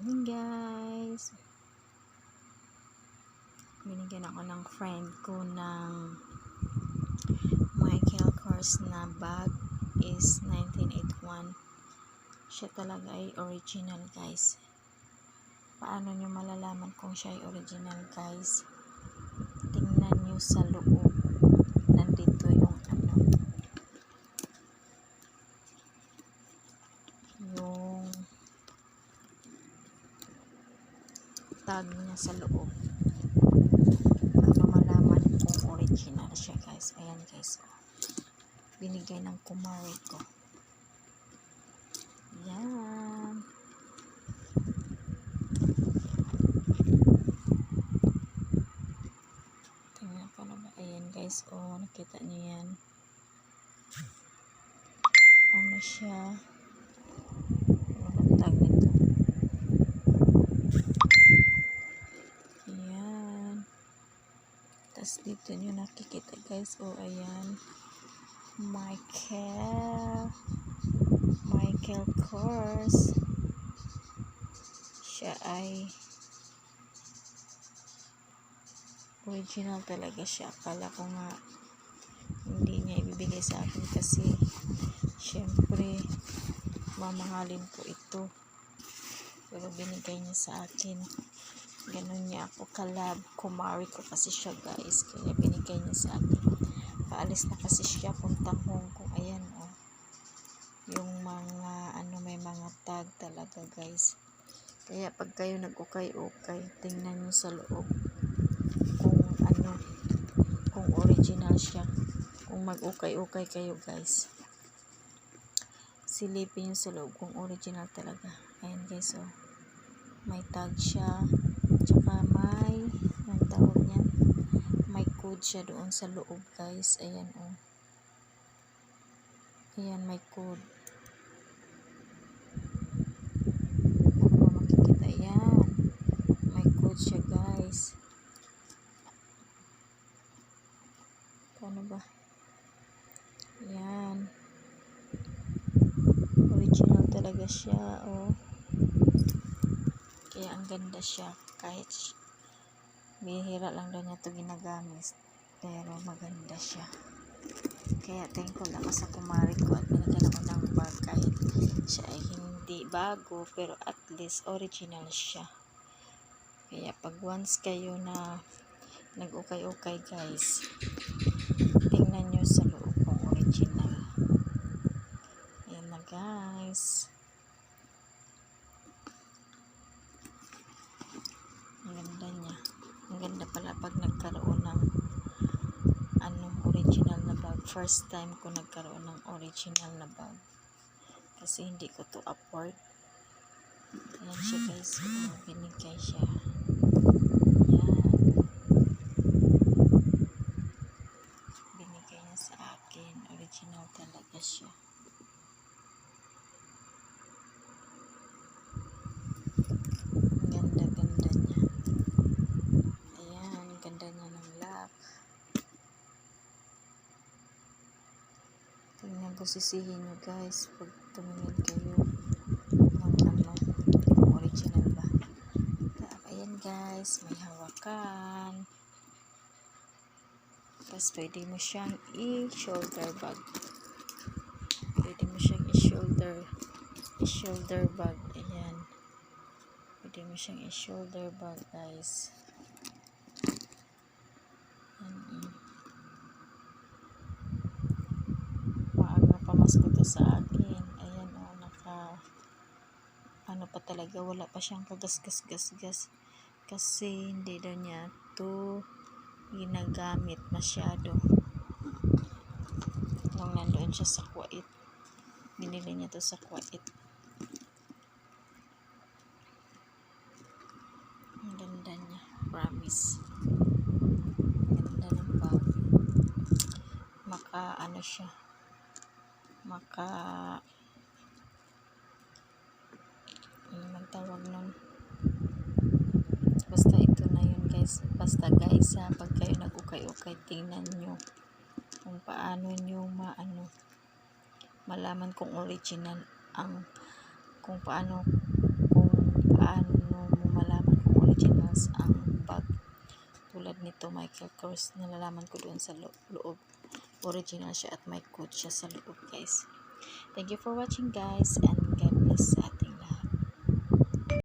Ayan guys, binigyan ako ng friend ko ng Michael Kors na bag is 1981. Siya talaga ay original guys. Paano nyo malalaman kung siya ay original guys? Tingnan nyo sa loob, nandito yung yung tag niya sa loob. Paano malaman kung original siya guys? Ayan guys, binigay ng kumare ko. Ayan, tingnan pa na ba? Ayan guys, nakita niyo yan, ano siya, ano tag nito? Ayan, tas dito nyo nakikita guys, ayan, Michael Kors. Siya ay original talaga siya. Akala ko nga hindi niya ibibigay sa akin kasi syempre mamahalin ko ito, pero binigay niya sa akin. Ganun niya ako kalab, kumari ko kasi siya guys, kaya binigay niya sa akin. Paalis na kasi siya puntang Hong Kong. Ayan yung mga may mga tag talaga guys. Kaya pag kayo nag-ukay-ukay, tingnan nyo sa loob kung kung original siya. Kung mag-ukay-ukay kayo guys, silipin nyo sa loob kung original talaga. Ayan guys, may tag siya, tsaka may ang tawag niyan, may code siya doon sa loob guys. Ayan ayan, may code. Ano ba makikita? Ayan, may code siya guys. Paano ba? Ayan, original talaga siya. Kaya ang ganda siya, kahit bihira lang daw niya ito ginagamit, pero maganda siya. Kaya thankful ako sa kumari ko at binigyan ako ng bag, kahit siya ay hindi bago, pero at least original siya. Kaya pag once kayo na nag-ukay-ukay guys, tingnan nyo sa loob kung original. Ayan na guys, ang ganda niya. Ang ganda pala pag nagkaroon ng original na bag. First time ko nagkaroon ng original na bag kasi hindi ko to afford. Ayan siya guys, binigay siya. Ayan, binigay niya sa akin, original talaga siya. Ganda niya. Ayan, ganda niya ng lock. Tingnan ko, sisihin nyo guys pag tumingin kayo ng original ba. Ayan guys, may hawakan, tapos pwede mo siyang i-shoulder bag. Pwede mo siyang i-shoulder bag. Ayan, pwede mo siyang i-shoulder bag guys. Maaga pamasko to sa akin. Ayan ano pa talaga, wala pa siyang kagas-gas kasi hindi daw niya to ginagamit masyado. Nung nandoon siya sa Kuwait, binili niya to sa Kuwait. Ang ganda niya, promise. Ganda ng bag. Siya, tawag nun, basta ito na yun guys. Basta guys, pag kayo nag-ukay-ukay, tingnan nyo kung paano nyo malaman kung original kung paano katulad nito Michael Kors, nalalaman ko doon sa loob. Original siya at may code siya sa loob guys. Thank you for watching guys, and God bless sa atin.